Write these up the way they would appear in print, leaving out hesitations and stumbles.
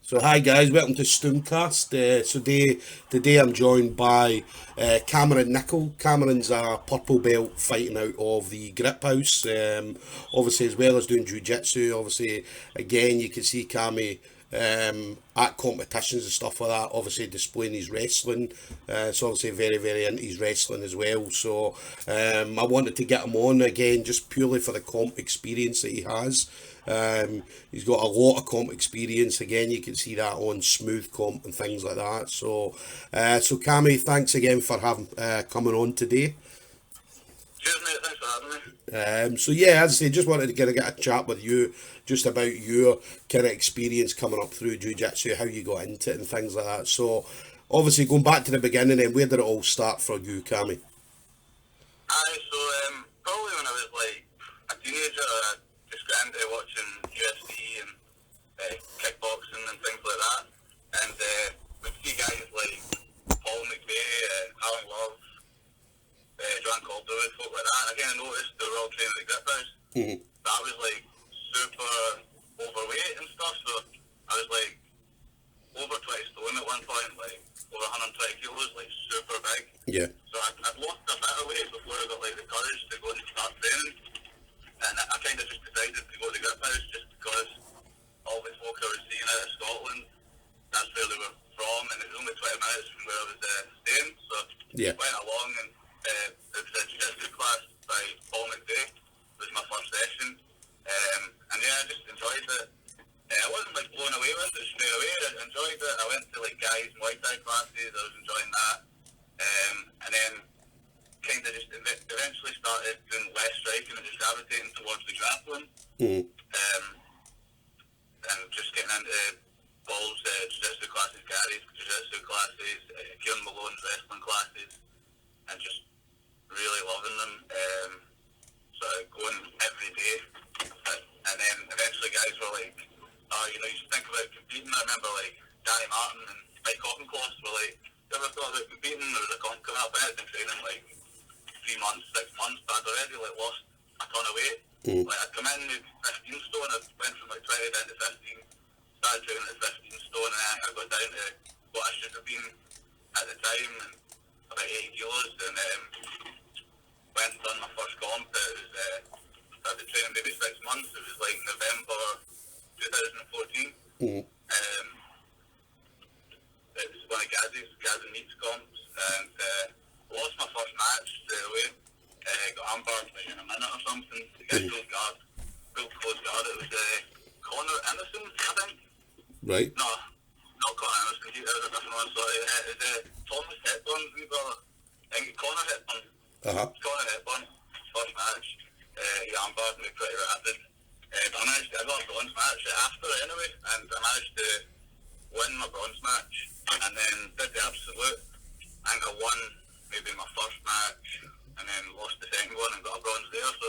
So hi guys, welcome to StoomCast. Today I'm joined by Cammy Nicol. Cameron's a purple belt fighting out of the GripHouse. Obviously, as well as doing jiu-jitsu. Obviously, again you can see Cammy at competitions and stuff like that. Obviously displaying his wrestling. So obviously very into his wrestling as well. So I wanted to get him on again just purely for the comp experience that he has. He's got a lot of comp experience. Again, you can see that on smooth comp and things like that. So Cammy, thanks again for having coming on today. Cheers, mate. Thanks for having me. So yeah, as I say, just wanted to get a chat with you just about your kind of experience coming up through jiu-jitsu, how you got into it and things like that. So obviously going back to the beginning, and where did it all start for you, Cammy? So probably when I was like a teenager, I just got into watching UFC and kickboxing and things like that. And we'd see guys like Paul McVeigh, Alan Love, John Calderwood, folk like that. And I kind of noticed they were all training at the GripHouse. Mm-hmm. But I was like super overweight and stuff, so I was like over 20 stone at one point, like over 120 kilos, like super big. Yeah. So I'd lost a bit of weight before I got like the courage to go and start training. And I kind of just decided to go to GripHouse just because all the folk I was seeing out of Scotland, that's where they were from, and it was only 20 minutes from where I was staying. So Yeah. went along, and it was a jiu-jitsu class by Paul McVeigh. It was my first session. And yeah, I just enjoyed it. I wasn't like blown away with it straight away. I enjoyed it. I went to like guys' Muay Thai classes. I was enjoying that. And then kind of just eventually started doing less striking and just gravitating towards the grappling. Mm-hmm. And just getting into Paul's jiu-jitsu classes, Gary's jiu-jitsu classes, Kieran Malone's wrestling classes, and just really loving them. So going every day. And then eventually guys were like, you should think about competing. I remember like Danny Martin and Mike Hockenklaus were like, you ever thought about competing? There was a comp coming up. I had been training like 3 months, 6 months, but I'd already like lost a ton of weight. Mm. Like I'd come in at 15 stone, I went from like 20 down to 15, started training at 15 stone, and I got down to what I should have been at the time, and about 80 kilos, and went and done my first comp. It was, started training maybe 6 months. It was like November 2014. Mm-hmm. It was one of Gaz and Meats comps, and lost my first match straight away. Got armbarred like in a minute or something. The guy pulled close guard. It was Connor Anderson, I think. Right. No, not Connor Anderson. That was a different one. Sorry. It was Thomas Hepburn's wee brother. I think Connor Hepburn. Uh-huh. Connor Hepburn, first match. He armbarred me pretty rapid. But I got a bronze match after it anyway, and I managed to win my bronze match, and then did the absolute. I think I won maybe my first match, and then lost the second one and got a bronze there. So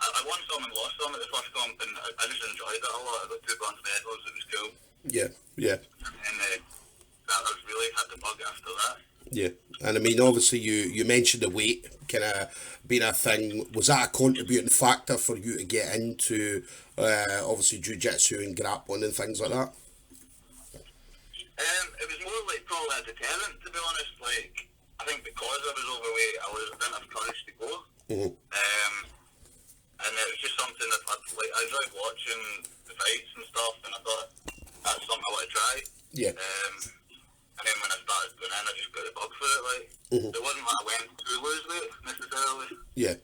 I won some and lost some at the first comp, and I just enjoyed it a lot. I got 2 bronze medals. It was cool. Yeah. And I was really had the bug after that. Yeah, and I mean, obviously, you mentioned the weight kind of being a thing. Was that a contributing factor for you to get into, obviously, jiu-jitsu and grappling and things like that? It was more like probably a deterrent, to be honest. Like, I think because I was overweight, I didn't have courage to go. Mm-hmm. And it was just something that I enjoyed watching the fights and stuff, and I thought that's something I want to try. Yeah. And then when I started going in, I just got the bug for it. Like, It wasn't like I went to lose weight necessarily. Yeah.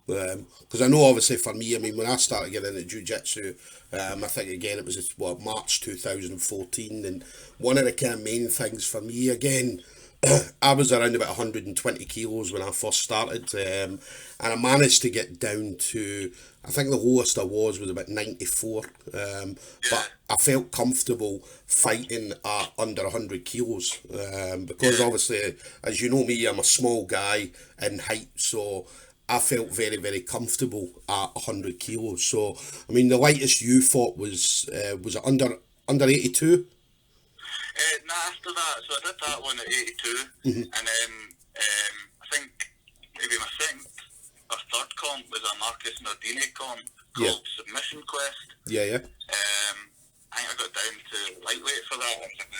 Because I know, obviously, for me, I mean, when I started getting into jiu-jitsu, I think, again, it was, March 2014, and one of the kind of main things for me, again, I was around about 120 kilos when I first started, and I managed to get down to, I think the lowest I was about 94, but I felt comfortable fighting at under 100 kilos, because obviously, as you know me, I'm a small guy in height, so I felt very comfortable at 100 kilos. So, I mean, the lightest you fought was it under 82? After that, so I did that one at 82, Mm-hmm. and then I think maybe my second or third comp was a Marcus Nardini comp called Submission Quest. Yeah. I think I got down to lightweight for that. I think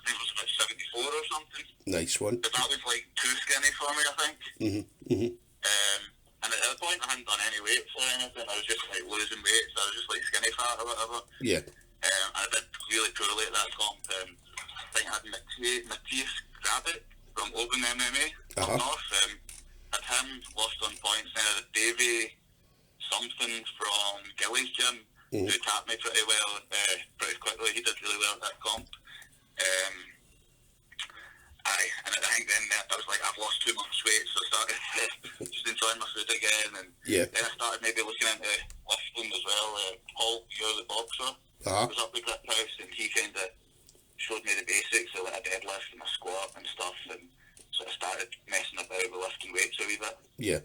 it was about 74 or something. Nice one. But that was like too skinny for me, I think. And at that point, I hadn't done any weights or anything. I was just like losing weight, so I was just like skinny fat or whatever. Yeah. I did really poorly at that comp. I think I had Matthias Grabic from Open MMA up north. Had him, lost on points. Then I had Davey something from Gilly's gym who tapped me pretty well, pretty quickly. He did really well at that comp. And I think then I was like, I've lost too much weight, so I started just enjoying my food again. And then I started maybe looking into lifting as well. Paul, you're the boxer, was up with GripHouse, and he kind of showed me the basics of like a deadlift and a squat and stuff, and so I started messing about with lifting weights a wee bit. Yeah.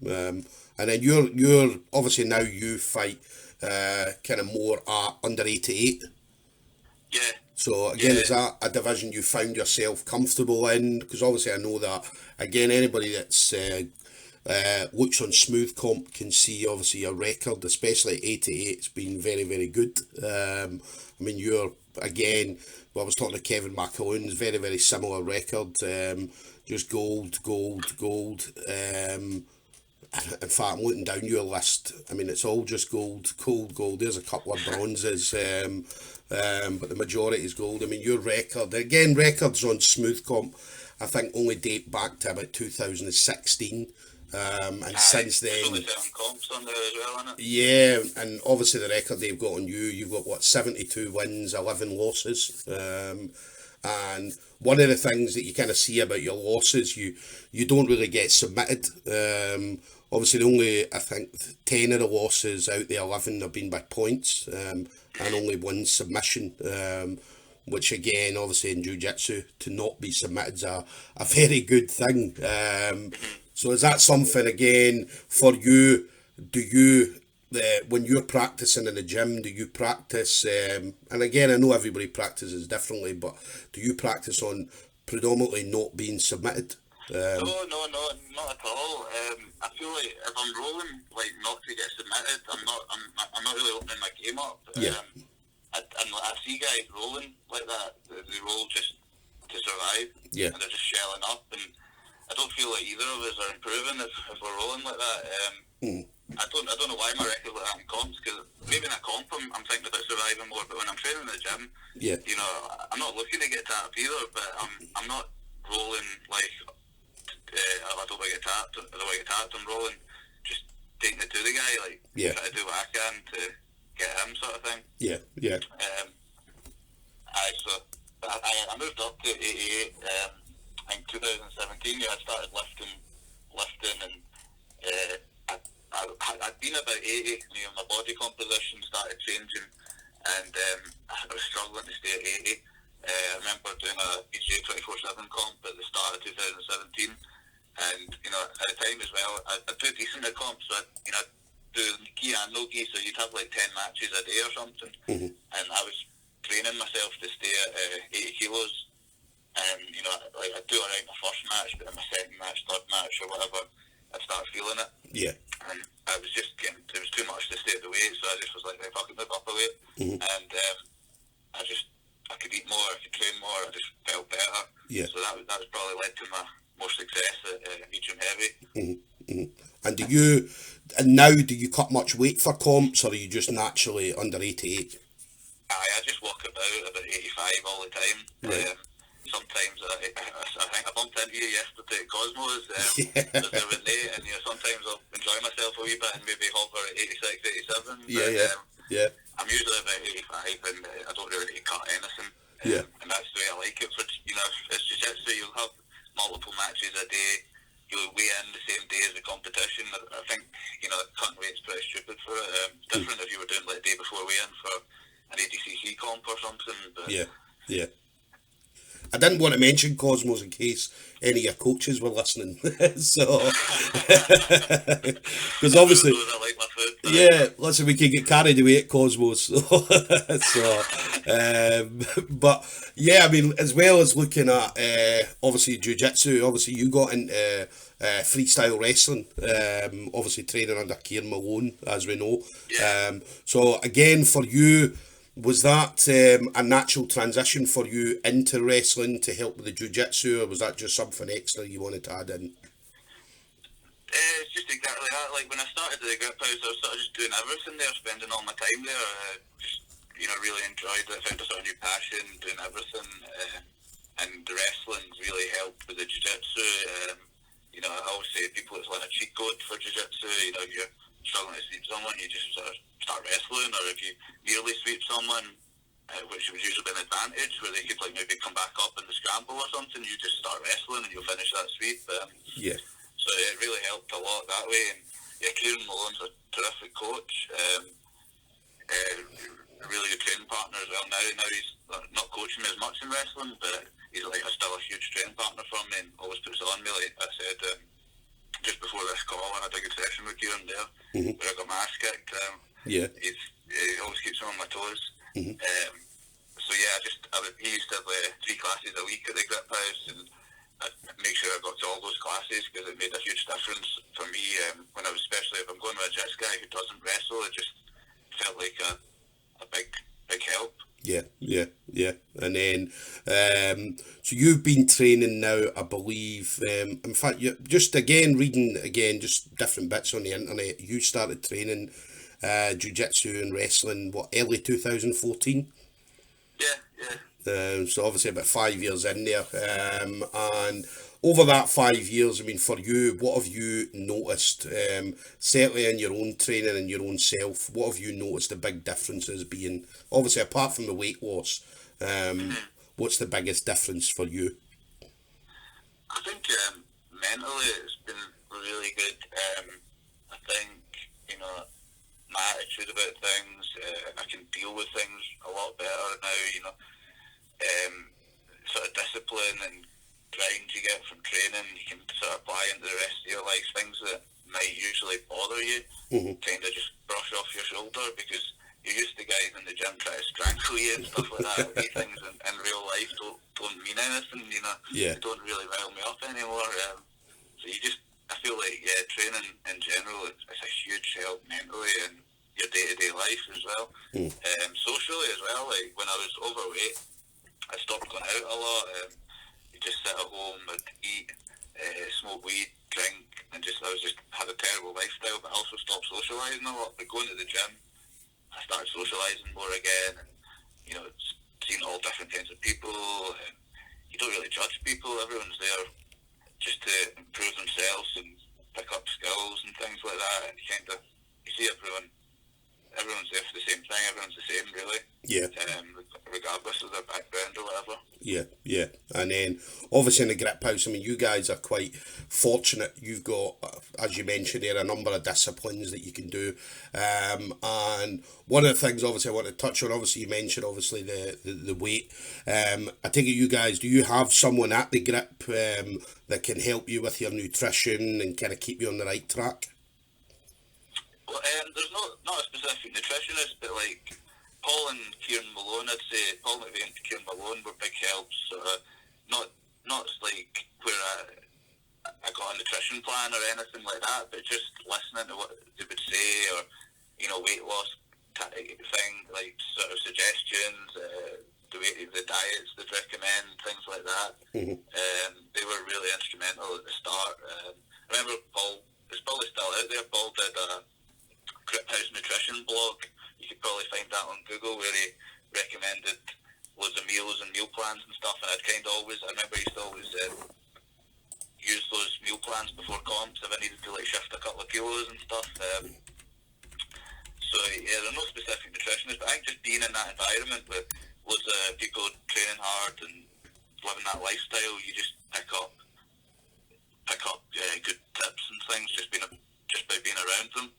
And then you're obviously now you fight kind of more at under 88. Yeah. So again, is that a division you found yourself comfortable in? Because obviously I know that, again, anybody that's looks on Smooth Comp can see obviously your record, especially at 88, it's been very, very good. I mean, you're, again, I was talking to Kevin McAloon's very, very similar record, just gold. In fact, I'm looking down your list. I mean, it's all just gold. There's a couple of bronzes, but the majority is gold. I mean, your record, again, records on Smooth Comp, I think only date back to about 2016. And since then, comps on there as well, isn't it? yeah, and obviously the record they've got on you've got what, 72 wins, 11 losses. And one of the things that you kind of see about your losses, you don't really get submitted. Obviously, only, I think, 10 of the losses out the 11 have been by points, and only one submission, which again, obviously in Jiu-Jitsu, to not be submitted is a very good thing. So is that something, again, for you, do you, when you're practicing in the gym, do you practice, and again, I know everybody practices differently, but do you practice on predominantly not being submitted? No, not at all. I feel like if I'm rolling, like, not to get submitted, I'm not really opening my game up. I see guys rolling like that. They roll just to survive, and they're just shelling up. And I don't feel like either of us are improving if we're rolling like that. I don't know why my record like that in comps, because maybe in a comp I'm thinking about surviving more, but when I'm training in the gym, you know, I'm not looking to get tapped either, but I'm not rolling like I don't want to get tapped. I'm rolling, just taking it to the guy, like try to do what I can to get him, sort of thing. I moved up to 88. I think 2017. I started lifting, and I'd been about 80. You know, my body composition started changing, and I was struggling to stay at 80. I remember doing a PGA 24/7 comp at the start of 2017, and you know, at the time as well, I do decent at comps. So I'd do gi and no gi, so you'd have like 10 matches a day or something, and I was training myself to stay at 80 kilos. And you know, like, I'd do alright my first match, but in my second match, third match, or whatever, I'd start feeling it. And I was just it was too much to stay at the weight, so I just was like, if I could move up a weight, and I could eat more, I could train more, I just felt better. So that was probably led to my more success at medium heavy. And now do you cut much weight for comps, or are you just naturally under 88? I just walk about 85 all the time. Sometimes I think I bumped into you yesterday at Cosmos. Because there was late, and sometimes I'll enjoy myself a wee bit and maybe hover at 86, 87. I'm usually about 85, and I don't really cut anything. And that's the way I like it. For it's Jiu-Jitsu, you'll have multiple matches a day. You'll weigh in the same day as the competition. I think cutting weight's pretty stupid for it. It's different if you were doing like day before weigh-in for an ADCC comp or something. But I didn't want to mention Cosmos in case any of your coaches were listening. So, because obviously, I like my food, listen, we can get carried away at Cosmos. So, but I mean, as well as looking at obviously Jiu-Jitsu, obviously you got into freestyle wrestling, obviously training under Kieran Malone, as we know. So again, for you, Was that a natural transition for you into wrestling to help with the jiu-jitsu, or was that just something extra you wanted to add in? It's just exactly that. Like when I started at the GripHouse, I was sort of just doing everything there, spending all my time there. Just really enjoyed it. Found a sort of new passion, doing everything, and the wrestling's really helped with the jiu-jitsu. I always say to people it's like a cheat code for jiu-jitsu. If you're struggling to sweep someone, you just sort of start wrestling, or if you nearly sweep someone, which would usually be an advantage, where they could like maybe come back up in the scramble or something, you just start wrestling and you'll finish that sweep. Yeah. So it really helped a lot that way. And yeah, Kieran Malone's a terrific coach, a really good training partner as well. Now he's not coaching me as much in wrestling, but he's like still a huge training partner for me and always puts it on me. Like I said just before this call, I had a good session with Kieran there, where I got my ass kicked. He always keeps me on my toes. So yeah, he used to have 3 classes a week at the GripHouse, and I'd make sure I got to all those classes because it made a huge difference for me. When I was, especially if I'm going with a jits guy who doesn't wrestle, it just felt like a big help. Yeah. And then, so you've been training now, I believe. In fact, you just reading just different bits on the internet. You started training jiu-jitsu and wrestling, early 2014? Yeah. So obviously about 5 years in there. And over that 5 years, I mean, for you, what have you noticed, certainly in your own training and your own self, what have you noticed the big differences being, obviously apart from the weight loss, what's the biggest difference for you? I think mentally it's been really good. I think, my attitude about things, I can deal with things a lot better now, sort of discipline and grind you get from training, you can sort of apply into the rest of your life. Things that might usually bother you, kind of just brush off your shoulder, because you're used to guys in the gym trying to strangle you and stuff like that. These things in real life don't mean anything, Yeah. They don't really rile me up anymore. So I feel like, training in general, it's a huge help mentally and your day-to-day life as well. Socially as well, like when I was overweight, I stopped going out a lot. You just sit at home and eat, smoke weed, drink, and had a terrible lifestyle, but I also stopped socialising a lot. But going to the gym, I started socialising more again, and seeing all different kinds of people. And you don't really judge people. Everyone's there just to improve themselves and pick up skills and things like that. And you see everyone's there for the same thing. Everyone's the same, really. Yeah. Regardless of their background or whatever. Yeah. And then, obviously in the GripHouse, I mean, you guys are quite fortunate. You've got, as you mentioned there, a number of disciplines that you can do. And one of the things, obviously, I want to touch on, obviously, you mentioned, obviously, the weight. I take it you guys, do you have someone at the Grip that can help you with your nutrition and kind of keep you on the right track? Well, there's not a specific nutritionist, but like Paul and Kieran Malone, I'd say Paul McVeigh and Kieran Malone were big helps. Not like where I got a nutrition plan or anything like that, but just listening to what they would say, or weight loss thing, like sort of suggestions, the diets they'd recommend, things like that. They were really instrumental at the start. I remember Paul, it's probably still out there, Paul did a GripHouse nutrition blog. You could probably find that on Google, where he recommended loads of meals and meal plans and stuff, and I remember he used to always use those meal plans before comps if I needed to like shift a couple of kilos and stuff. So yeah, there's no specific nutritionist, but I think just being in that environment with loads of people training hard and living that lifestyle, you just pick up good tips and things just by being around them.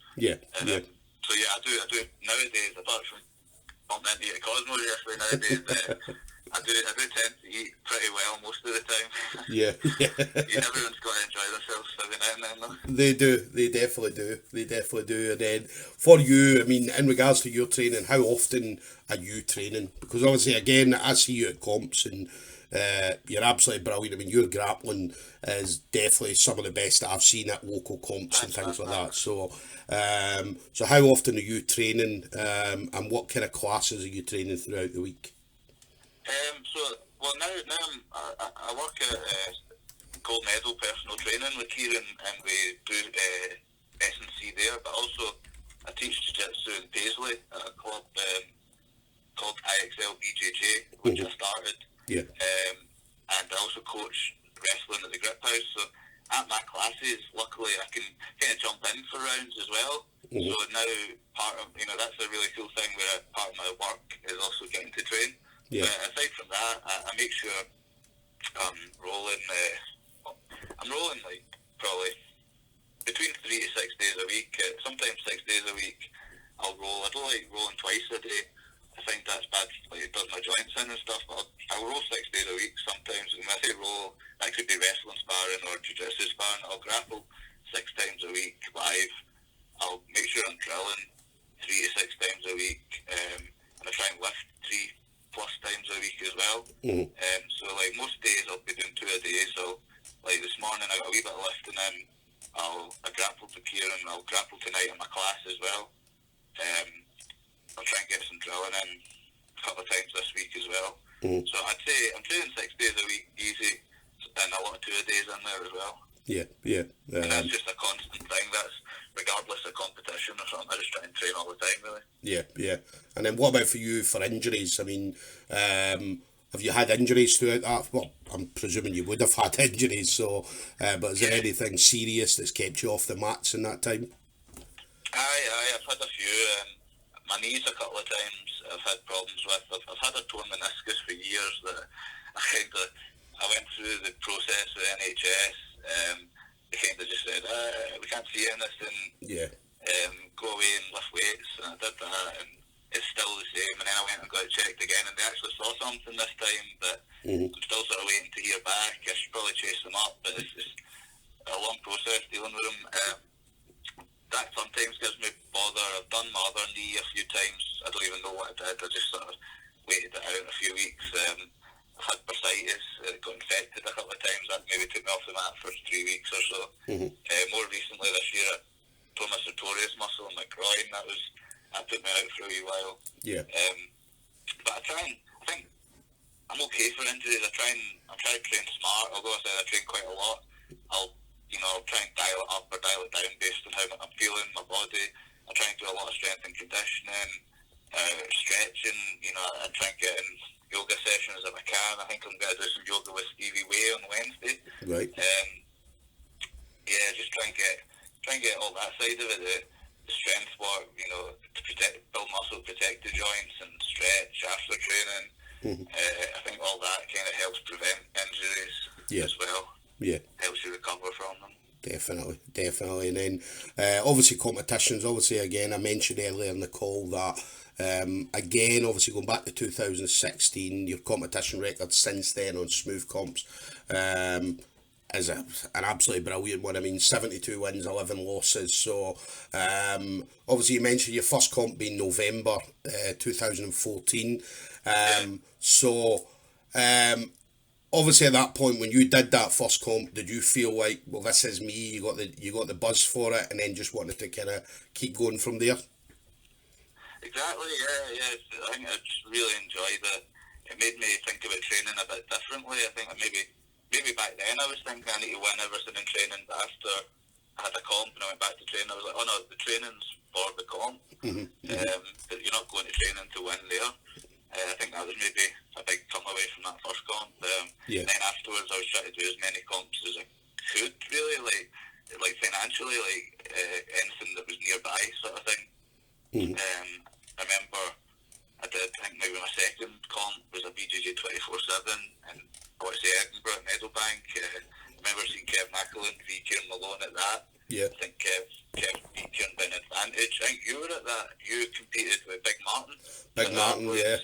So yeah, I do nowadays, apart from bumping into you at Cosmo yesterday nowadays, I do tend to eat pretty well most of the time. Yeah. Everyone's got to enjoy themselves every now and then, though. They definitely do. And then for you, I mean, in regards to your training, how often are you training? Because obviously, again, I see you at comps and you're absolutely brilliant. I mean, your grappling is definitely some of the best that I've seen at local comps and things like that. So, so how often are you training, and what kind of classes are you training throughout the week? I work at gold medal personal training with Kieran, and we do S&C there, but also I teach jiu-jitsu in Paisley at a club called IXL BJJ, which I started. Yeah. And I also coach wrestling at the GripHouse. So at my classes, luckily I can kind of jump in for rounds as well. So now that's a really cool thing where part of my work is also getting to train. Yeah. But aside from that, I make sure I'm rolling like probably between 3 to 6 days a week. Sometimes 6 days a week I'll roll. I don't like rolling twice a day. I think that's bad. Like, it does my joints in and stuff. But I'll roll 6 days a week sometimes. And when I say roll, that could be wrestling sparring or jiu-jitsu sparring. I'll grapple 6 times a week live. I'll make sure I'm drilling 3 to 6 times a week. And I try and lift 3+ times a week as well. So like most days I'll be doing 2 a day. So like this morning I got a wee bit of lifting in. I grappled to Kieran. I'll grapple tonight in my class as well. I'll try and get some drilling in a couple of times this week as well. So I'd say I'm training 6 days a week easy, and a lot of 2 a days in there as well. Yeah. And that's just a constant thing. That's regardless of competition or something. I just try and train all the time, really. Yeah. And then what about for you for injuries? I mean, have you had injuries throughout that? Well, I'm presuming you would have had injuries. So, but is there anything serious that's kept you off the mats in that time? Aye, I've had a few. My knees a couple of times I've had problems with. I've had a torn meniscus for years that I went through the process with NHS. They kind of just said, we can't see anything. Yeah. Go away and lift weights. And I did that, and it's still the same. And then I went and got it checked again, and they actually saw something this time, but I'm still sort of waiting to hear back. I should probably chase them up, but it's just a long process dealing with them. That sometimes gives me bother. I've done my other knee a few times. I don't even know what I did. I just sort of waited it out a few weeks. I've had bursitis. Got infected a couple of times. That maybe took me off the mat for 3 weeks or so. More recently this year, I tore my sartorius muscle in my groin. That took me out for a wee while. Yeah. But I think I'm okay for injuries. I'm trying to train smart. Although I said I train quite a lot, I'll try and dial it up or dial it down based on how I'm feeling, my body. I try and do a lot of strength and conditioning, stretching. I try and get in yoga sessions if I can. I think I'm going to do some yoga with Stevie Way on Wednesday. Right. Just try and get all that side of it. The strength work, to build muscle, protect the joints, and stretch after training. I think all that kind of helps prevent injuries as well. Yeah. Helps you recover from them. Definitely. And then obviously competitions, again, I mentioned earlier in the call that again, obviously going back to 2016, your competition record since then on smooth comps is an absolutely brilliant one. I mean, 72 wins, 11 losses. So obviously you mentioned your first comp being November 2014. Obviously, at that point, when you did that first comp, did you feel like, well, this is me? You got the buzz for it, and then just wanted to kind of keep going from there? Exactly. Yeah. I think I just really enjoyed it. It made me think about training a bit differently. I think maybe back then I was thinking I need to win everything in training, but after I had a comp and I went back to training, I was like, oh no, the training's for the comp. But you're not going to training to win there. I think that was maybe a big come away from that first comp. And then afterwards, I was trying to do as many comps as I could, really, like financially, anything that was nearby, sort of thing. I remember I think maybe my second comp was a BJJ 24/7 in Edinburgh at Meadowbank. I remember seeing Cammy Nicol and Kieran Malone at that. Yeah. I think Kev beat Kieran by an advantage. I think you were at that. You competed with Big Martin. Big Martin, yeah.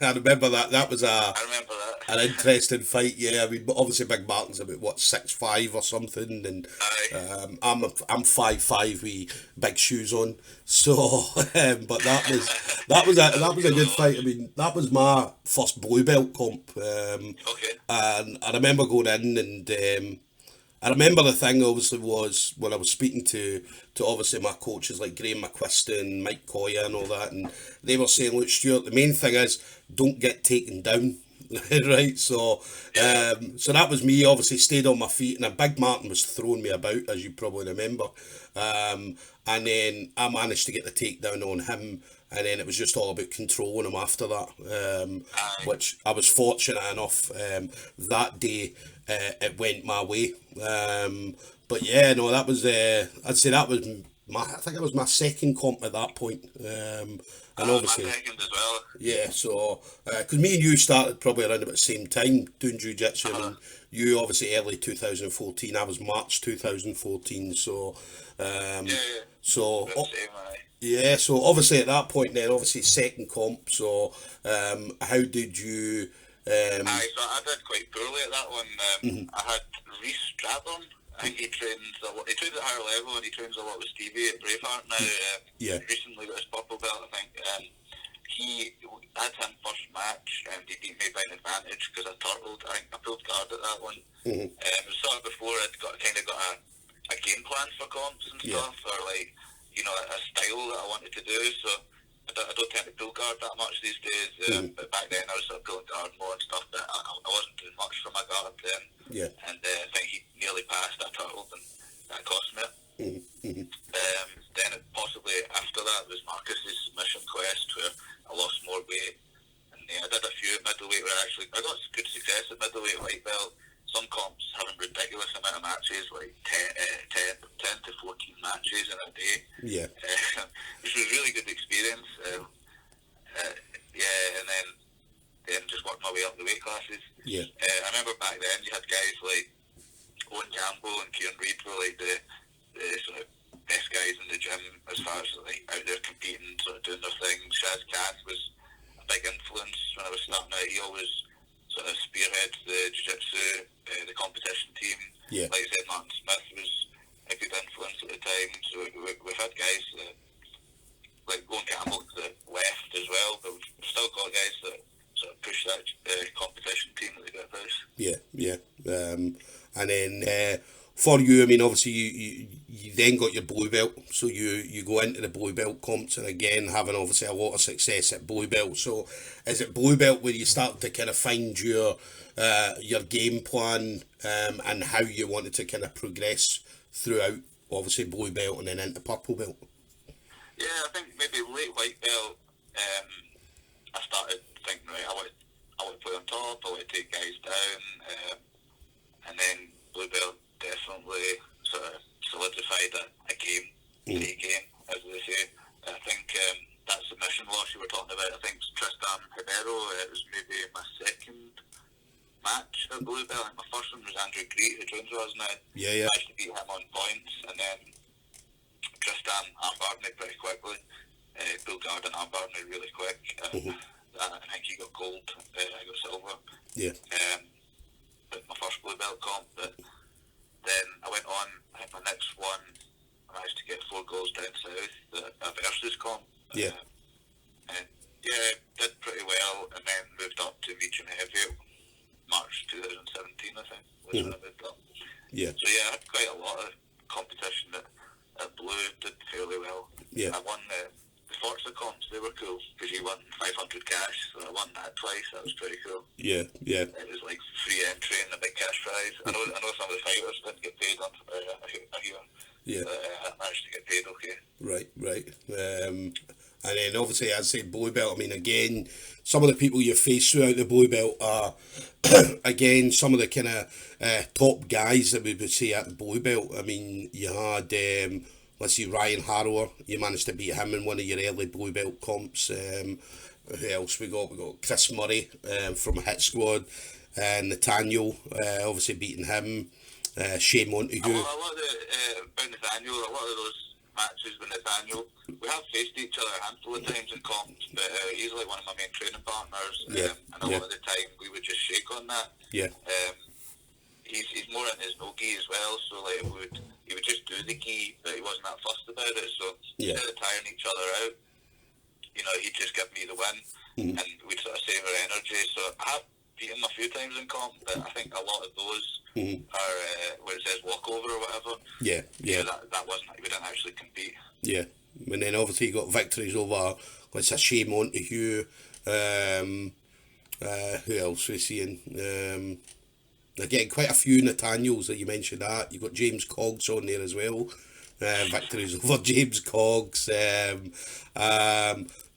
I remember that. That was I remember that. an interesting fight, yeah. I mean, obviously Big Martin's about what 6'5" or something, and Aye. I'm 5'5" with big shoes on. So, but that was a good fight. I mean, that was my first blue belt comp, Okay. and I remember going in and. I remember the thing obviously was when I was speaking to obviously my coaches like Graham McQuiston, Mike Coya and all that, and they were saying, look, Stuart, the main thing is don't get taken down. Right, so Yeah. so that was me. Obviously, stayed on my feet, and a Big Martin was throwing me about, as you probably remember. And then I managed to get the takedown on him, and then it was just all about controlling him after that. Aye. Which I was fortunate enough that day. It went my way. But yeah, no, that was I'd say that was my. I think it was my second comp at that point. And My obviously. second as well. Yeah, so because me and you started probably around about the same time doing jiu-jitsu. I mean, you obviously early 2014. I was March 2014. So, Yeah, yeah. so About the same, aye. yeah. So obviously at that point, then obviously second comp. So, how did you? Aye, so I did quite poorly at that one. I had Reece Strathern. I think he trains a lot. He trains at a higher level and he trains a lot with Stevie at Braveheart now. Yeah. Recently got his purple belt, I think. I had him first match and he beat me by an advantage because I turtled. I think I pulled guard at that one. Sort of before I'd kind of got a game plan for comps and Yeah. stuff, or like, a style that I wanted to do. So I don't tend to pull guard that much these days. But back then I was sort of pulling guard more and stuff, but I wasn't doing much for my guard then. Yeah. And I think he nearly passed. I turtled and that cost me it. Then possibly after that was Marcus's submission quest where I lost more weight. And I did a few at middleweight where I got good success at middleweight white belt. Some comps having ridiculous amount of matches, like 10 to 14 matches in a day. Yeah. Which was a really good experience. And then just worked my way up the weight classes. Yeah. I remember back then you had guys like Owen Campbell and Kieran Reid were like the sort of best guys in the gym as far as like out there competing, sort of doing their thing. Shaz Khan was a big influence when I was starting out. He always sort of spearheads the jiu-jitsu, the competition team. Yeah. Like I said, Martin Smith was a good influence at the time. So we've had guys like Owen Campbell to the left as well, but we've still got guys that sort of push that competition team at the GripHouse. Yeah, yeah. And then for you, I mean, obviously you then got your blue belt, so you go into the blue belt comps, and again having obviously a lot of success at blue belt. So is it blue belt where you start to kind of find your game plan and how you wanted to kind of progress throughout, obviously blue belt and then into purple belt? Yeah, I think maybe late white belt. I started thinking, right, I want to play on top. I want to take guys down, and then blue belt definitely sort of solidified a game, a game, as they say. I think that submission loss you were talking about, I think Tristan Ribeiro, it was maybe my second match at blue belt. My first one was Andrew Greet, who joins us now. Yeah, yeah. I managed to beat him on points, and then Tristan armbarred me pretty quickly. Pulled guard and armbarred me really quick. I think he got gold. I got silver. Yeah. But my first blue belt comp. But then I went on. I think my next one, I managed to get 4 goals down south. A versus comp. Yeah. And yeah, did pretty well. And then moved up to medium heavyweight. March 2017, I think, was when I moved up. Yeah. So yeah, I had quite a lot of competition at blue. Did fairly well. Yeah. I won the Forza comps. They were cool because you won 500 cash. So I won that twice. That was pretty cool. Yeah, yeah. It was like free entry and a big cash prize. I know some of the fighters didn't get paid on. I hear. Yeah. I managed to get paid okay. Right. And then obviously, I'd say blue belt. I mean, again, some of the people you face throughout the blue belt are, again, some of the kind of top guys that we would say at the blue belt. I mean, you had, let's see, Ryan Harrower. You managed to beat him in one of your early blue belt comps. Who else we got? We got Chris Murray from Hit Squad. Nathaniel, obviously beating him. Shea Montague. A lot of about Nathaniel, a lot of those matches with Nathaniel, we have faced each other a handful of times in comps, but he's like one of my main training partners, and a lot of the time we would just shake on that. Yeah. He's more in his no gi as well, so like he would just do the gi, but he wasn't that fussed about it. So instead of tiring each other out, you know, he'd just give me the win, and we'd sort of save our energy. So I have beat him a few times in comp, but I think a lot of those are where it says walkover or whatever. Yeah. That wasn't, we didn't actually compete. Yeah, and then obviously you got victories over, let's say, Shea Montague. Who else we seeing? They're getting quite a few Nathaniels that you mentioned. That you got James Coggs on there as well. Victories over James Coggs.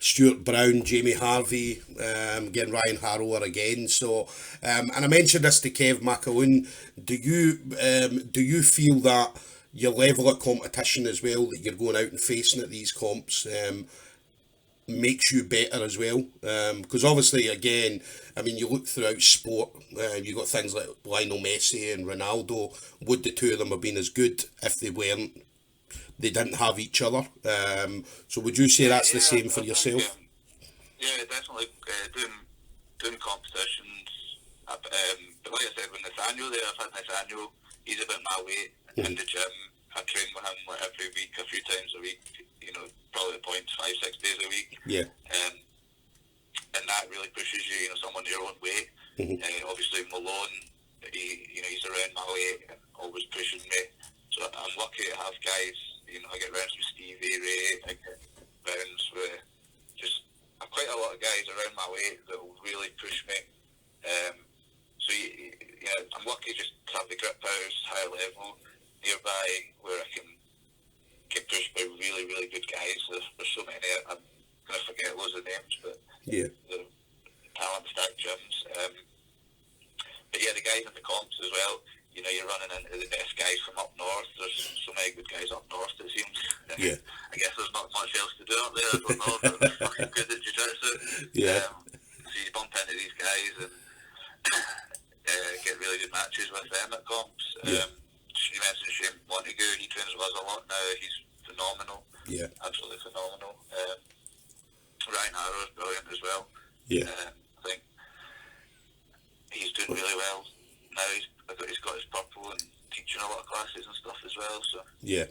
Stuart Brown, Jamie Harvey, getting Ryan Harrower again. So, and I mentioned this to Kev McAloon. Do you feel that your level of competition as well that you're going out and facing at these comps makes you better as well? Because obviously, again, I mean, you look throughout sport, you got things like Lionel Messi and Ronaldo. Would the two of them have been as good if they didn't have each other? So would you say that's the same for yourself? Yeah, definitely. Doing competitions. But like I said, with Nathaniel there, I've had Nathaniel. He's about my weight in the gym. I train with him like every week, a few times a week. You know, probably at points 5-6 days a week. Yeah. And that really pushes you. You know, someone your own weight. Obviously Malone, he's around my weight and always pushing me. So I'm lucky to have guys. You know, I get rounds with Stevie Ray. I get rounds with just quite a lot of guys around my weight that will really push me. So I'm lucky just to have the GripHouse high level nearby where I can get pushed by really, really good guys. There's so many. I'm going to forget loads of names, but the talent stack gyms. But yeah, the guys in the comps as well. You know, you're running into the best guys from up north. There's so many good guys up north, it seems. Yeah. I guess there's not much else to do up there. I don't know, but they're fucking good at jiu-jitsu. Yeah. So you bump into these guys and get really good matches with them at comps. You mentioned Shea Montague. He trains with us a lot now. He's phenomenal. Yeah. Absolutely phenomenal. Ryan Harrow is brilliant as well. Yeah. I think he's doing really well now. He's got his purple and teaching a lot of classes and stuff as well. So yeah.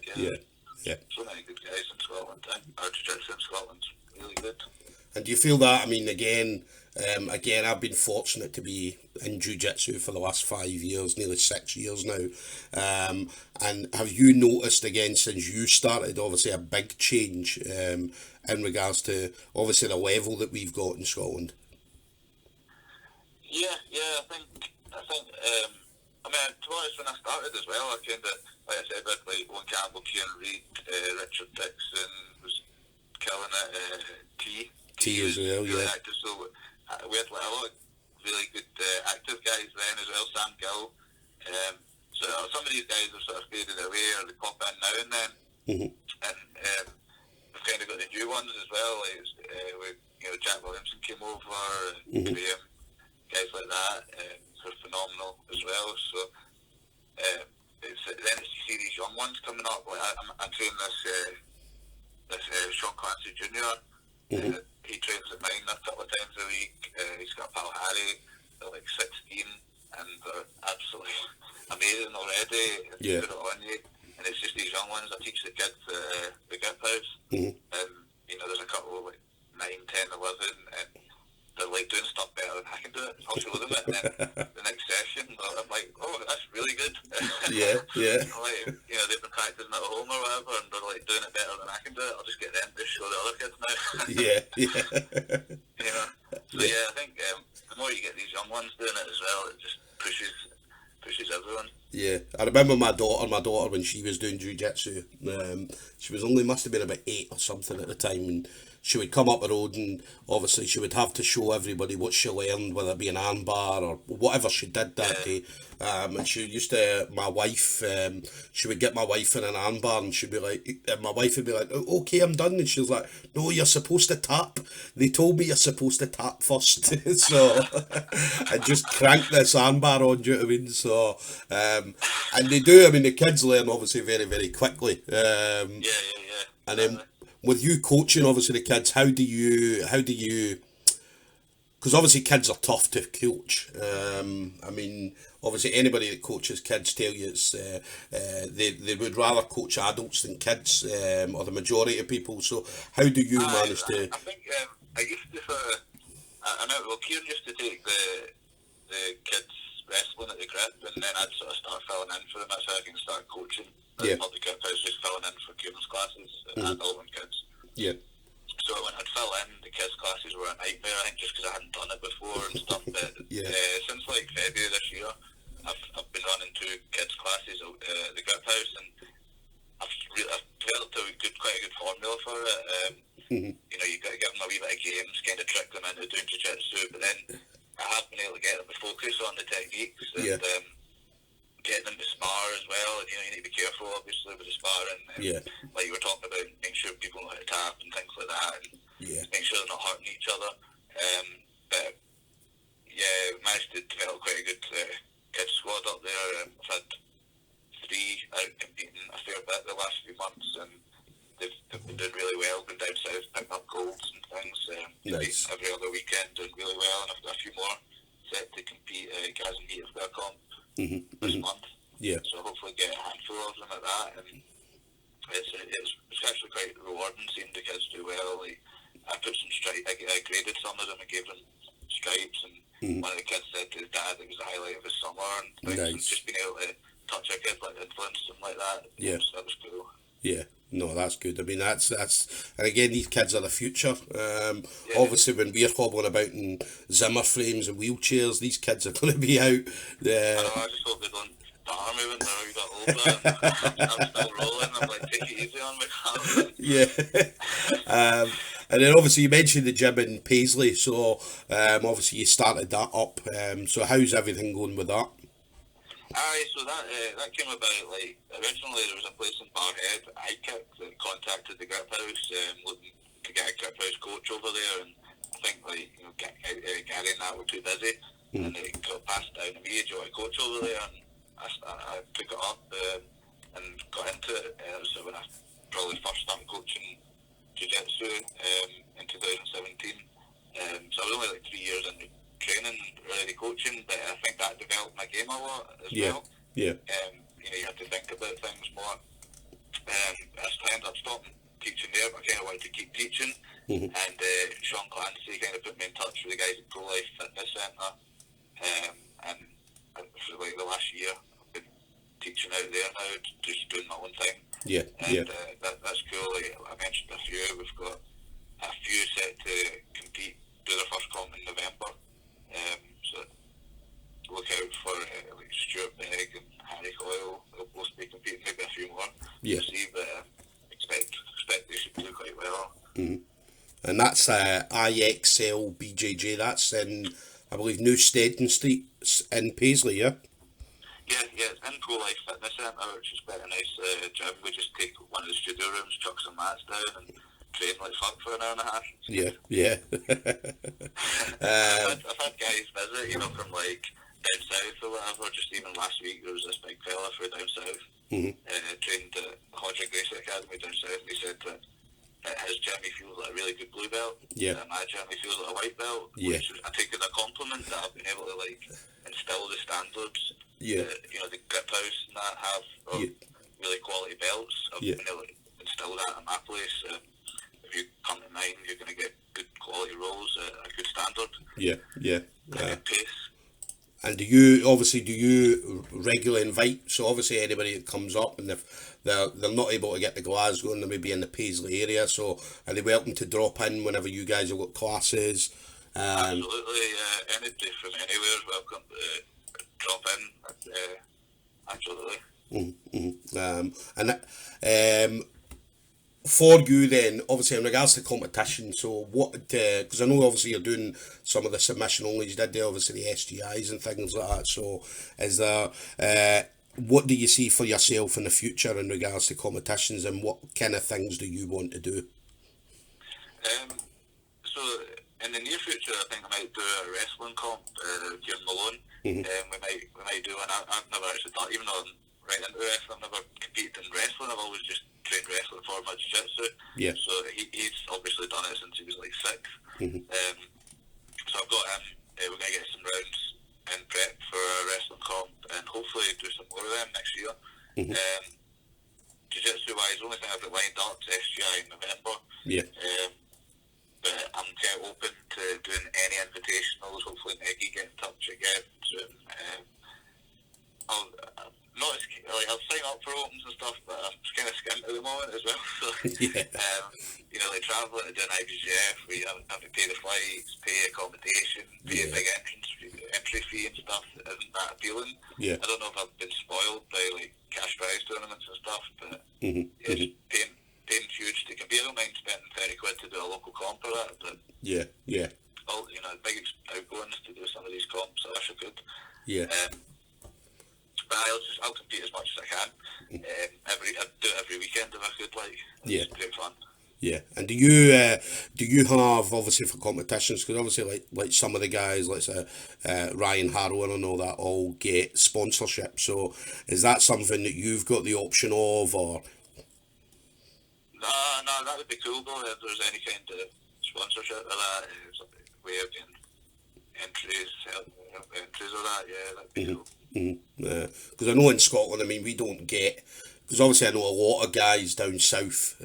So many good guys in Scotland. Our jiu-jitsu in Scotland's really good. And do you feel that? I mean, again, I've been fortunate to be in jiu-jitsu for the last 5 years, nearly 6 years now. And have you noticed again since you started, obviously, a big change in regards to obviously the level that we've got in Scotland? Yeah. I mean, to be honest, when I started as well, I kind of, like I said, with like Owen Campbell, Kieran Reid, Richard Dixon was killing it. T as well, really active, so we had like a lot of really good active guys then as well. Sam Gill. So some of these guys have sort of faded away, or they pop in now and then. And we've kind of got the new ones as well. Like, Jack Williamson came over, and Graham, guys like that. Are phenomenal as well. So then it's to see these young ones coming up. Like I'm training this Sean Clancy Jr. He trains at mine a couple of times a week. He's got a pal Harry. They're like 16 and they're absolutely amazing already. Yeah. Put it on you. And it's just these young ones. I teach the kids the GripHouse. And there's a couple like 9, 10, 11, and they're like doing stuff better than I can do it. I'll show them it, and then the next session, I'm like, oh, that's really good. Yeah. Like, they've been practicing at home or whatever, and they're like doing it better than I can do it. I'll just get them to show the other kids now. So I think the more you get these young ones doing it as well, it just pushes everyone. Yeah, I remember my daughter when she was doing jiu-jitsu, she was must have been about 8 or something at the time, and she would come up the road and obviously she would have to show everybody what she learned, whether it be an armbar or whatever she did that day. And she used to, my wife, she would get my wife in an armbar and she'd be like, and my wife would be like, oh, okay, I'm done. And she was like, no, you're supposed to tap. They told me you're supposed to tap first. So I just cranked this armbar on, do you know what I mean? So, and they do, I mean, the kids learn obviously very, very quickly. And then with you coaching, obviously the kids, how do you, because obviously kids are tough to coach. I mean, obviously anybody that coaches kids tell you it's they would rather coach adults than kids, or the majority of people. So how do you manage to? I think I used to I know, well, Kieran used to take the kids wrestling at the grip, and then I'd sort of start filling in for them. That's how I can start coaching. Yeah. Not the grip, I was just filling in for Kieran's classes, adult and kids. Yeah. So when I'd fill in, the kids' classes were a nightmare, I think, just because I hadn't done it before and stuff. But Yeah. Since like February this year, I've been running 2 kids' classes at the GripHouse, and I've developed quite a good formula for it. You know, you've got to give them a wee bit of games, kind of trick them into doing jiu-jitsu, but then I have been able to get them to focus on the techniques and get them to spar as well. And, you know, you need to be careful, obviously, with the sparring. Like you were talking about, making sure people know how to tap and things like that, and make sure they're not hurting each other. But yeah, managed to develop quite a good kids squad up there. I've had 3 out competing a fair bit the last few months, and they've been doing really well. Been down south, picking up golds and things. Nice. Every other weekend, doing really well, and I've got a few more set to compete. Gaz and Heat have got a comp this month. Yeah. So hopefully get a handful of them at that, and it's actually quite rewarding seeing the kids do well. Like, I put some I graded some of them and gave them stripes, and one of the kids said to his dad it was the highlight of his summer, and things, and just being able to touch a kid, like influence them like that. Yeah. So that was cool. Yeah, no, that's good. I mean, that's, and again, these kids are the future. Obviously, when we're hobbling about in Zimmer frames and wheelchairs, these kids are going to be out. I just hope they don't die me when they're a bit older. I'm still rolling. I'm like, take it easy on me, Carl. Yeah. And then obviously you mentioned the gym in Paisley, so obviously you started that up. So how's everything going with that? So that came about, like, originally there was a place in Barhead, IKIC, that contacted the GripHouse, looking to get a GripHouse coach over there, and I think, like, you know, Gary and that were too busy, and it got passed down to me, do you want to coach over there? And I took it up and got into it. So when I probably first started coaching jiu-jitsu in 2017, so I was only like 3 years into training, really coaching, but I think that developed my game a lot as well. Yeah. You know, you have to think about things more. I ended up stopping teaching there, but I kind of wanted to keep teaching. And Sean Clancy kind of put me in touch with the guys at Pro Life Fitness Centre. And for like the last year, I've been teaching out there now, just doing my own thing. That's cool. Like I mentioned a few. We've got a few set to compete, do their first comp in November. So look out for like Stuart Begg and Harry Coyle. They'll both be competing, maybe a few more. Yeah. See, but expect they should do quite well. And that's IXL BJJ. That's in, I believe, New Stedden Street in Paisley, yeah? Yeah, it's in Pro Life Fitness Centre, which is quite a nice gym. We just take one of the studio rooms, chuck some mats down, and train like fuck for an hour and a half. Yeah. I've had guys visit, you know, from like down south or whatever. Just even last week, there was this big fella from down south, trained at Hodge Gracie Academy down south, and he said that his gym he feels like a really good blue belt. My gym he feels like a white belt. Which I take as a compliment that I've been able to like instill the standards that, you know, the GripHouse and that have of really quality belts. I've been able to instill that in my place. If you come to mine, you're going to get good quality rolls at a good standard. Good pace. And do you regularly invite, so obviously anybody that comes up and if they're not able to get to Glasgow and they may be in the Paisley area, so are they welcome to drop in whenever you guys have got classes? Absolutely, anybody from anywhere is welcome to drop in, absolutely. For you then, obviously in regards to competition, so what, because I know obviously you're doing some of the submission onlys, you did there obviously the SGIs and things like that, so is there, what do you see for yourself in the future in regards to competitions, and what kind of things do you want to do? So in the near future I think I might do a wrestling comp here in Malone. We might do one. I've never actually done, even though I'm right into wrestling. I've never competed in wrestling. I've always just trained wrestling for my jiu-jitsu. Yeah. So he's obviously done it since he was like 6. Mm-hmm. So I've got him. We're going to get some rounds in prep for a wrestling comp and hopefully do some more of them next year. Mm-hmm. Jiu-jitsu wise, the only thing I've got lined up is SGI in November. Yeah. But I'm kind of open to doing any invitationals. Hopefully Nicky get in touch again soon. I'll sign up for opens and stuff, but I'm just kind of skint at the moment as well. So, Yeah. like travelling to do an IBJF, where you have to pay the flights, pay accommodation, pay a big entry fee and stuff, isn't that appealing. Yeah. I don't know if I've been spoiled by like cash prize tournaments and stuff, but Mm-hmm. paying huge to compete. I don't mind spending 30 quid to do a local comp or that, but Yeah. Yeah. all big outgoings to do some of these comps. I wish I could. Yeah. But I'll compete as much as I can. I'd do it every weekend if I could. Yeah. It's great fun. Yeah, and do you have, obviously for competitions, because obviously like some of the guys, like Ryan Harrowan and all that, all get sponsorship. So is that something that you've got the option of, or? No, that would be cool though. If there's any kind of sponsorship of that, way of getting entries or that, yeah, that'd be cool. Because I know in Scotland, I mean, we don't get, because obviously I know a lot of guys down south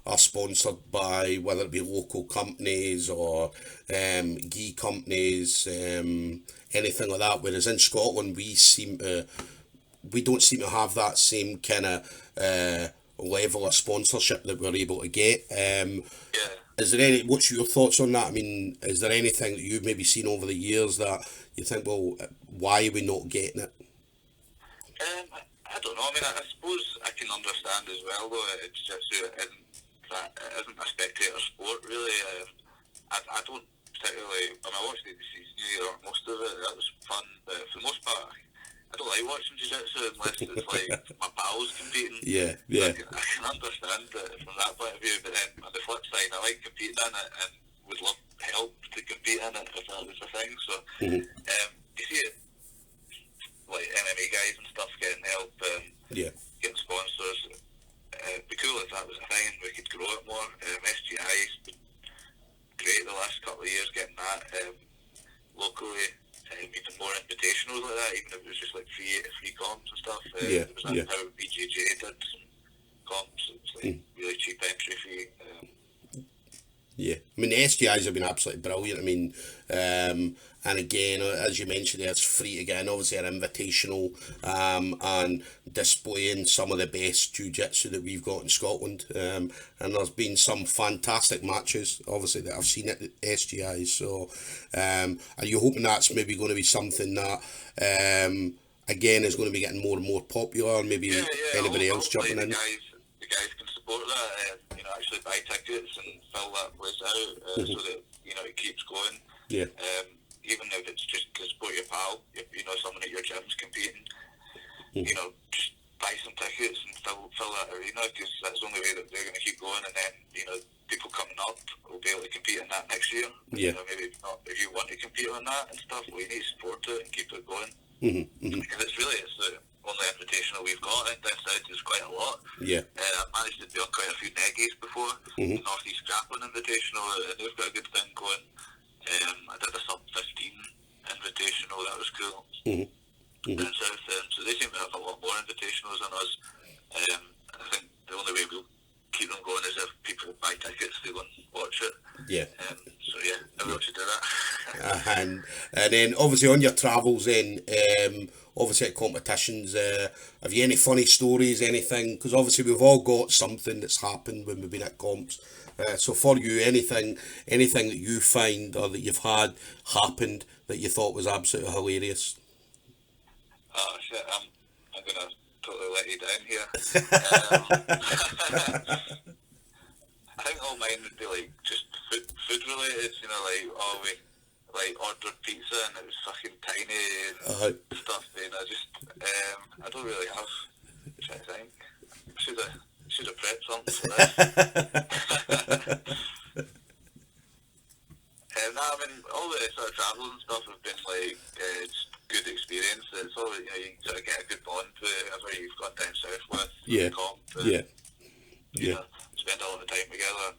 are sponsored by, whether it be local companies or gi companies, anything like that, whereas in Scotland we don't seem to have that same kind of level of sponsorship that we're able to get. Is there what's your thoughts on that? I mean, is there anything that you've maybe seen over the years that you think, well, why are we not getting it? I don't know. I mean, I suppose I can understand as well, though. It's just it isn't a spectator sport, really. I don't particularly. I watched the season or most of it. That was fun, but for the most part, I don't like watching jiu-jitsu unless it's like my pals competing. Yeah. So I can understand it from that point of view, but then on the flip side, I like competing in it and would love help to compete in it if that was a thing. So you see it like MMA guys and stuff getting help, getting sponsors. It'd be cool if that was a thing and we could grow it more. SGI's been great the last couple of years getting that locally. Even more invitationals like that, even if it was just like free comps and stuff. There was that how BJJ did some comps. It was like really cheap entry fee. Yeah, I mean the SGIs have been absolutely brilliant. I mean, and again, as you mentioned, it's free to get in. Obviously, an invitational, and displaying some of the best jiu-jitsu that we've got in Scotland. And there's been some fantastic matches, obviously, that I've seen at the SGIs. So, are you hoping that's maybe going to be something that, again, is going to be getting more and more popular? Maybe anybody else jumping in? The guys can support that. Actually buy tickets and fill that place out so that it keeps going. Yeah. Even if it's just to support your pal, if someone at your gym's competing, just buy some tickets and fill that arena, because that's the only way that they're going to keep going. And then people coming up will be able to compete in that next year. Yeah. Maybe not if you want to compete on that and stuff. We need to support it and keep it going. Because it's the only invitational we've got. I think down south is quite a lot. Yeah. I've managed to do quite a few neggies before. The North East Grappling Invitational, they've got a good thing going. I did a sub-15 invitational, that was cool. Down south, so they seem to have a lot more invitationals than us. I think the only way we'll keep them going is if people buy tickets to go and watch it. Yeah. So everyone should do that. And then obviously on your travels then, obviously at competitions, have you any funny stories, anything? Because obviously we've all got something that's happened when we've been at comps. So for you, anything that you find or that you've had happened that you thought was absolutely hilarious? Oh shit, I'm gonna totally let you down here. I think all mine would be like just food related, we ordered pizza and it was fucking tiny and stuff, I don't really have, I'm trying to think. Should have prepped something for this. I mean, all the sort of travel and stuff have been just good experience. It's always, you sort of get a good bond with whoever Yeah. the comp. Yeah. You know, spend a lot of time together.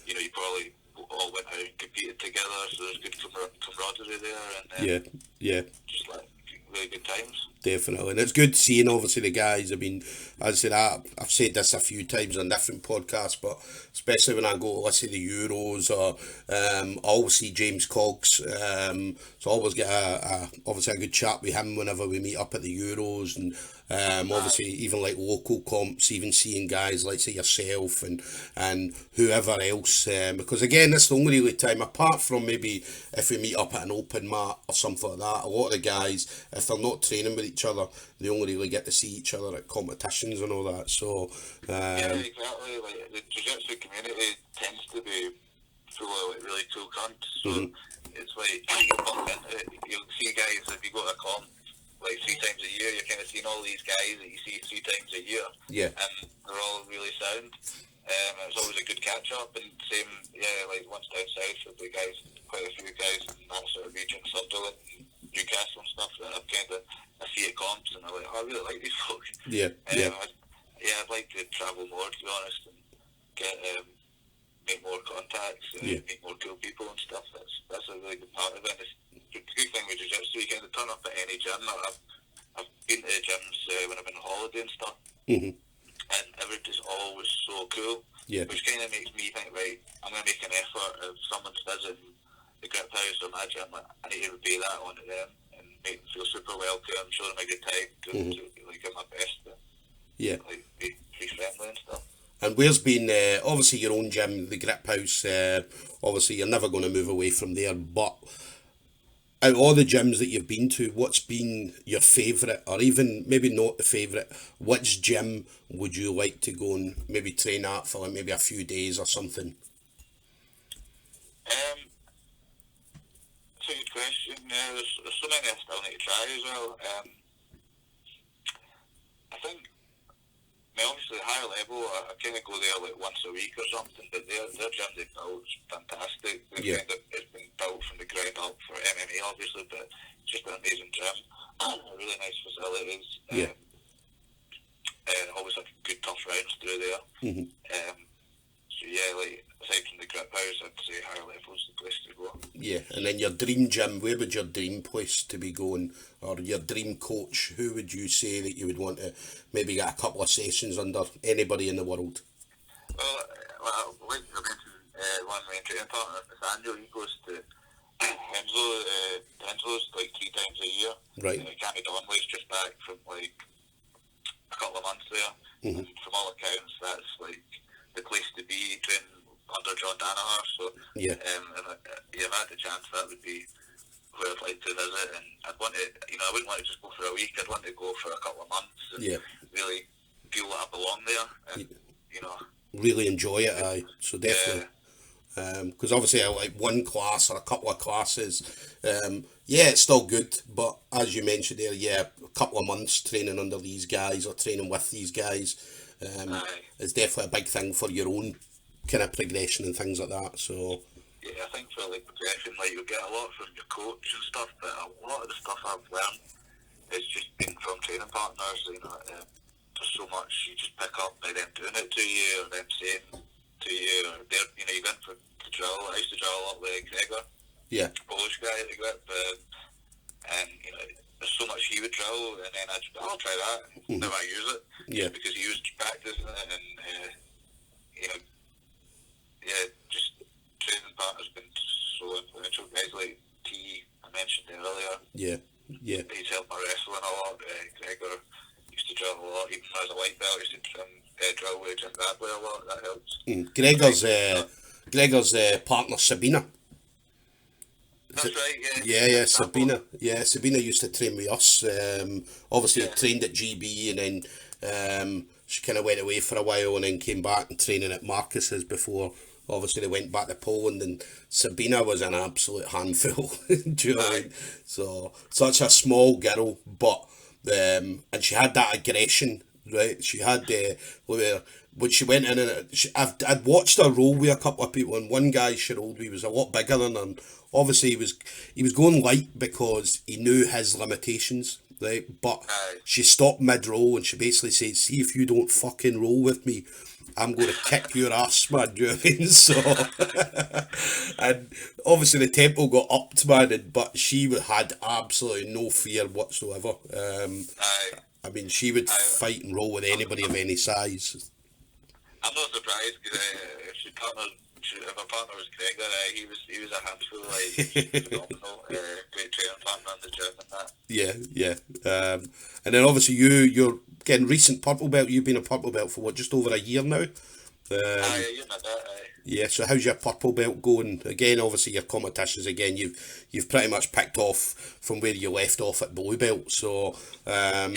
You know, you probably all went out and competed together, so there's good camaraderie there, and Yeah. just like really good times. Definitely, and it's good seeing obviously the guys. I mean, as I said, I've said this a few times on different podcasts, but especially when I go to listen to the Euros or I always see James Cogs. So I always get obviously a good chat with him whenever we meet up at the Euros, and obviously even like local comps, even seeing guys like say yourself and whoever else. Because again, that's the only really time apart from maybe if we meet up at an open mat or something like that. A lot of the guys, if they're not training with each other, they only really get to see each other at competitions and all that. So yeah, exactly. Like the jiu-jitsu community tends to be full of like really cool cunts. So it's like you bump into it, you'll see guys if you go to a comp like 3 times a year. You're kind of seeing all these guys that you see 3 times a year. Yeah. And they're all really sound. It's always a good catch up, and same, like once down south with the guys, quite a few guys in that sort of region, Sunderland, Newcastle and stuff that I've kind of I see at comps, and I'm like, oh, I really like these folks. Yeah. I'd like to travel more, to be honest, and get make more contacts, meet more cool people and stuff. That's a really good part of it. The good thing with jiu-jitsu, you kind of turn up at any gym. I've been to gyms when I've been on holiday and stuff. And everybody's always so cool, which kind of makes me think, right, I'm going to make an effort if someone's visiting the GripHouse or my gym, like, I need to repay that onto them and make them feel super welcome, show them a good time, to like, give my best, like, be friendly and stuff. And where's been, obviously your own gym, the GripHouse, obviously you're never going to move away from there, but out of all the gyms that you've been to, what's been your favourite, or even maybe not the favourite, which gym would you like to go and maybe train at for like maybe a few days or something? That's a good question. There's so many I still need to try as well. I think, obviously higher level, I kind of go there like once a week or something, but their gym they've built is fantastic. It's been built from the ground up for MMA obviously, but it's just an amazing gym. Really nice facilities. And always have good tough rounds through there. So like aside from the GripHouse, I'd say higher level is the place to go. Yeah, and then your dream gym, where would your dream place to be going, or your dream coach, who would you say that you would want to maybe get a couple of sessions under? Anybody in the world? Well, like I mentioned, one of my training partner, Nathaniel, he goes to Henslo's like 3 times a year. Right. Cammy Nicol just back from like a couple of months there. And from all accounts, that's like the place to be, training under John Danaher. So if I had the chance, that would be where I'd like to visit. And I'd want to, I wouldn't want to just go for a week. I'd want to go for a couple of months and really feel that I belong there. And really enjoy it. So definitely. Because obviously like one class or a couple of classes, it's still good, but as you mentioned there, a couple of months training under these guys or training with these guys is definitely a big thing for your own kind of progression and things like that. So I think for like progression, like you'll get a lot from your coach and stuff, but a lot of the stuff I've learned is just been from training partners. There's so much you just pick up by them doing it to you, or them saying to you, or they're, you went for the drill. I used to drill a lot with Gregor, Polish guy at the Grip, and there's so much he would drill, and then I'll try that. Never use it, because he was practicing it, and just training partners been so influential. Guys like T, I mentioned earlier. He's helped my wrestling a lot. Gregor used to drill a lot, even as a white belt. Used to drill with Jim Bradley a lot. That helps. Gregor's partner Sabina. That's right. Yeah, Sabina. Yeah, Sabina used to train with us. Obviously, trained at GB, and then she kind of went away for a while, and then came back and training at Marcus's before. Obviously, they went back to Poland, and Sabina was an absolute handful. Do you know what I mean? So, such a small girl, but and she had that aggression, right? She had when she went in, and I'd watched her roll with a couple of people, and one guy she rolled with was a lot bigger than her. And obviously, he was going light because he knew his limitations, right? But Aye. she stopped mid-roll and she basically said, see if you don't fucking roll with me, I'm going to kick your ass, man. Do you know what I mean? So, and obviously the tempo got upped, man, but she had absolutely no fear whatsoever. Aye. I mean, she would Aye. fight and roll with anybody of any size. I'm not surprised because if her partner was Gregor, he was a handful, like phenomenal, great training partner in the gym and that. Yeah. And then obviously you're getting recent purple belt. You've been a purple belt for what, just over a year now? Aye, you know that. Aye. Yeah. So how's your purple belt going? Again, obviously your competitions. Again, you've pretty much picked off from where you left off at blue belt. So Yeah. I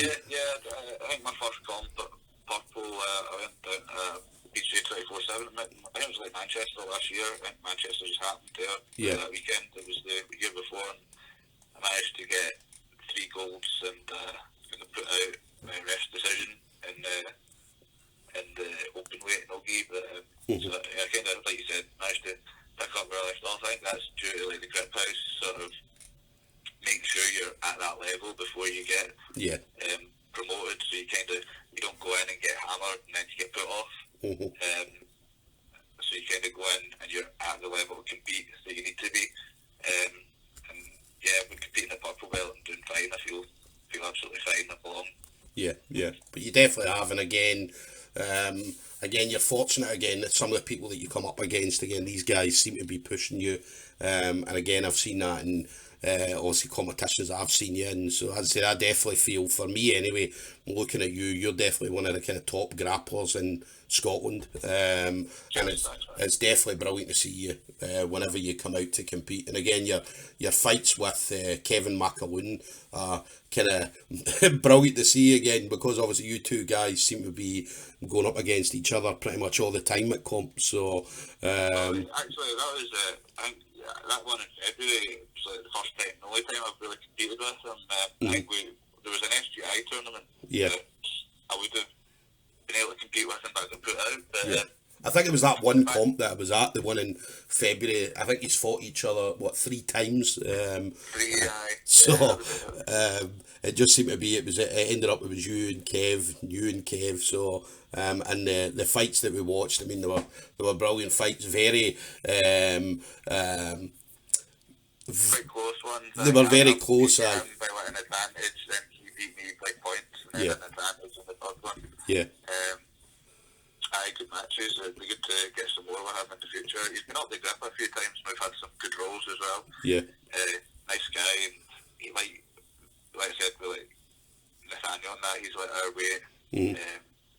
think my first comp at purple, I went down BJ 24/7. I think it was like Manchester last year. I think Manchester just happened there. Yeah. That weekend. It was the year before, and I managed to get 3 golds and going to put out my ref decision in the open weight nogi. But so I kind of, like you said, managed to pick up where I left off. I think that's due to like the GripHouse sort of making sure you're at that level before you get promoted. So you don't go in and get hammered and then you get put off. So you kind of go in and you're at the level to compete that you need to be. And yeah, I've been competing at purple belt and doing fine. I feel absolutely fine. I belong. Yeah. But you definitely have, and again, you're fortunate again that some of the people that you come up against, again, these guys seem to be pushing you. And again, I've seen that in obviously competitions I've seen you in. So as I say, I definitely feel, for me anyway, looking at you, you're definitely one of the kind of top grapplers in Scotland. And it's definitely brilliant to see you whenever you come out to compete. And again, your fights with Kevin McAloon are kind of brilliant to see again, because obviously you two guys seem to be going up against each other pretty much all the time at comp. So actually, that was I think that one in February was like the first time, the only time I've really competed with him. I think there was an SGI tournament. Yeah. I would have been able to compete with him, but I could put out. But, I think it was that one comp that I was at, the one in February. I think he's fought each other, 3 times? 3, aye. So it just seemed to be, it ended up, it was you and Kev. So and the fights that we watched, I mean, they were brilliant fights, very quite close ones. They were very close. By an advantage, then he beat me by points, and then an advantage in the third one. Yeah. Good matches. It'd be good to get some more with him in the future. He's been up the grip a few times, and we've had some good rolls as well. Yeah. Nice guy, and he like I said, with like Nathaniel and that, he's like our weight.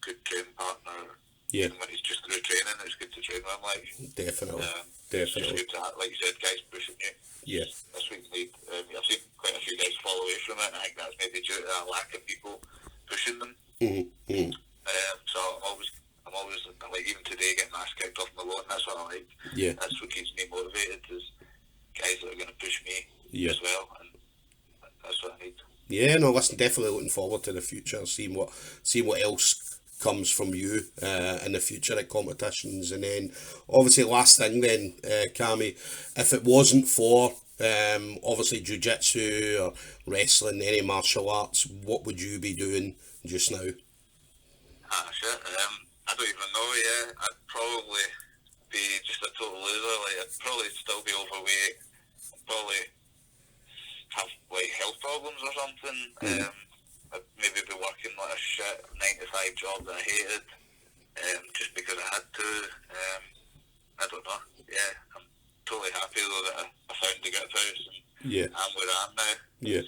Good training partner. Yeah. And when he's just through training, it's good to train with him. Like definitely. It's just good to have, like you said, guys pushing you. Yeah. That's what you need. I've seen quite a few guys fall away from it, and I think that's maybe due to a lack of people pushing them. So I'm always like, even today, getting my ass kicked off my lawn. That's what I like. Yeah. That's what keeps me motivated, is guys that are going to push me as well, and that's what I need. Yeah, no, listen, definitely looking forward to the future, seeing what else comes from you in the future at competitions. And then obviously last thing then, Cammy, if it wasn't for obviously jiu-jitsu or wrestling, any martial arts, what would you be doing just now? Shit, I don't even know. I'd probably be just a total loser. Like, I'd probably still be overweight. I'd probably have like health problems or something. I'd maybe be working like a shit 9 to 5 job that I hated, just because I had to. I don't know. Yeah, I'm totally happy though that I found the GripHouse and I'm where I am now. Yeah.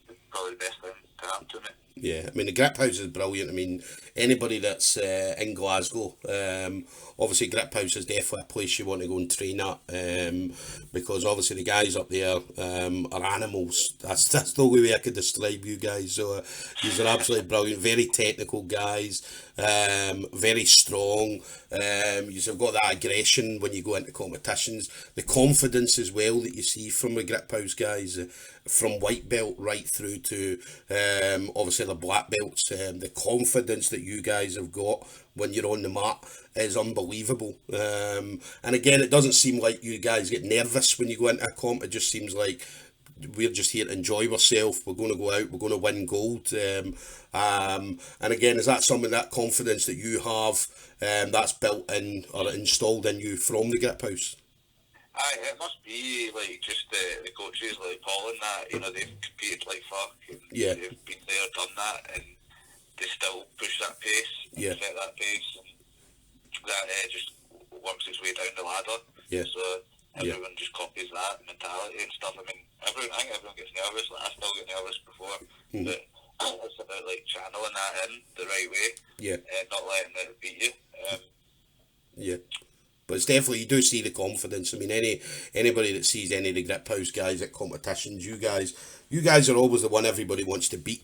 It's probably the best thing to happen to me. Yeah, I mean, the GripHouse is brilliant. I mean, anybody that's in Glasgow, obviously GripHouse is definitely a place you want to go and train at, because obviously the guys up there are animals. That's the only way I could describe you guys. So these are absolutely brilliant, very technical guys, very strong. You've got that aggression when you go into competitions, the confidence as well that you see from the GripHouse guys, from white belt right through to obviously the black belts. The confidence that you guys have got when you're on the mat is unbelievable. And again, it doesn't seem like you guys get nervous when you go into a comp. It just seems like we're just here to enjoy ourselves. We're going to go out. We're going to win gold. And again, is that something, that confidence that you have, that's built in or installed in you from the GripHouse? It must be like just the coaches like Paul and that, you know, they've competed like fuck, and Yeah. they've been there, done that, and they still push that pace, and Yeah. set that pace, and that just works its way down the ladder. Yeah. So everyone just copies that mentality and stuff. I mean, I think everyone gets nervous. Like, I still get nervous before, but it's about like channeling that in the right way, Yeah. and not letting it beat you. Yeah. But it's definitely, you do see the confidence. I mean, anybody that sees any of the GripHouse guys at competitions, you guys are always the one everybody wants to beat.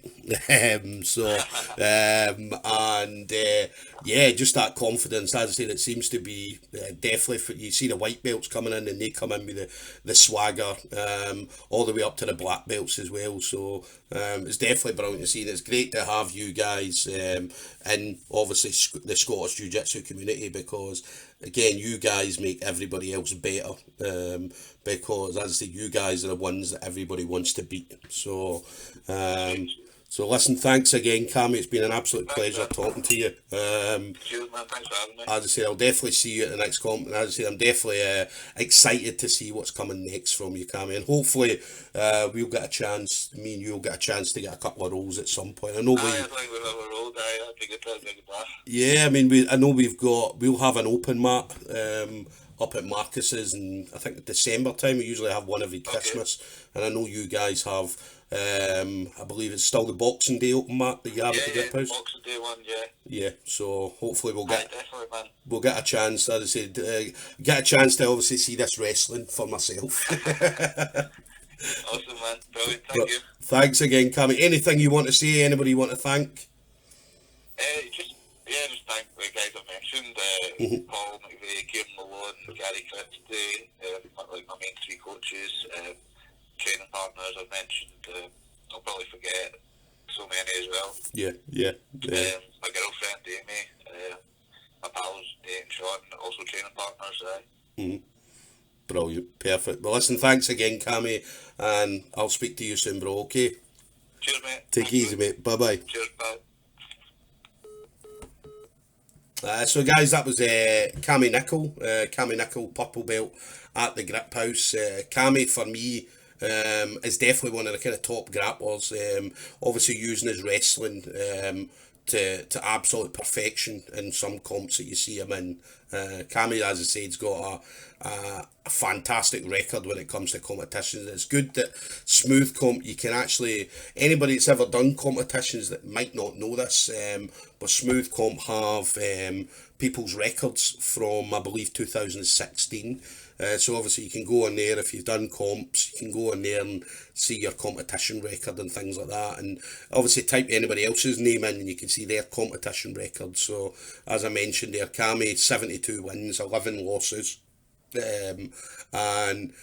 Yeah, just that confidence, as I said, it seems to be definitely, you see the white belts coming in, and they come in with the swagger, all the way up to the black belts as well. So it's definitely brilliant to see, and it's great to have you guys in, obviously, the Scottish Jiu-Jitsu community, because again, you guys make everybody else better, because, as I said, you guys are the ones that everybody wants to beat. So listen, thanks again, Cammy. It's been an absolute pleasure talking to you. Cheers, man. Thanks for having me. As I said, I'll definitely see you at the next comp. And as I said, I'm definitely excited to see what's coming next from you, Cammy. And hopefully, we'll get a chance. Me and you'll get a chance to get a couple of rolls at some point. I know I don't think we've ever rolled. That'd be good. That'd be a good laugh. Yeah, I mean, I know we'll have an open mat up at Marcus's, and I think December time. We usually have one every Christmas, and I know you guys have. I believe it's still the Boxing Day open mat that you have at the GripHouse. Boxing Day one, yeah. Yeah, so hopefully Definitely, man. we'll get a chance, as I said, get a chance to obviously see this wrestling for myself. Awesome, man. Brilliant. Thank you. Thanks again, Cammy. Anything you want to say? Anybody you want to thank? Just thank the guys I mentioned, Paul McVeigh, Kieran Malone, Gary Christie, like my main three coaches, training partners I've mentioned. I'll probably forget so many as well. Yeah. My girlfriend Amy, my pals Nate and Sean, also training partners. Brilliant, perfect. Well, listen, thanks again, Cammy, and I'll speak to you soon, bro. Okay. Cheers, mate. Take it easy, mate. Bye bye. Cheers, bye. So guys, that was Cammy Nicol, purple belt at the GripHouse. Cammy, for me, is definitely one of the kind of top grapplers, obviously using his wrestling to absolute perfection in some comps that you see him in. Cammy, as I said, has got a fantastic record when it comes to competitions. It's good that smooth comp, you can actually, anybody that's ever done competitions that might not know this, but smooth comp have people's records from, I believe, 2016. So obviously you can go on there, if you've done comps, you can go on there and see your competition record and things like that, and obviously type anybody else's name in and you can see their competition record. So as I mentioned there, Cammy, 72 wins, 11 losses, and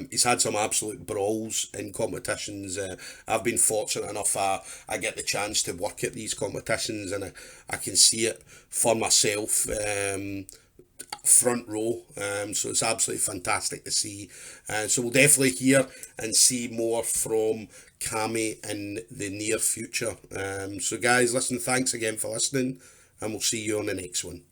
he's had some absolute brawls in competitions. I've been fortunate enough, I get the chance to work at these competitions, and I can see it for myself, front row, so it's absolutely fantastic to see. So we'll definitely hear and see more from Cammy in the near future. So guys, listen, thanks again for listening, and we'll see you on the next one.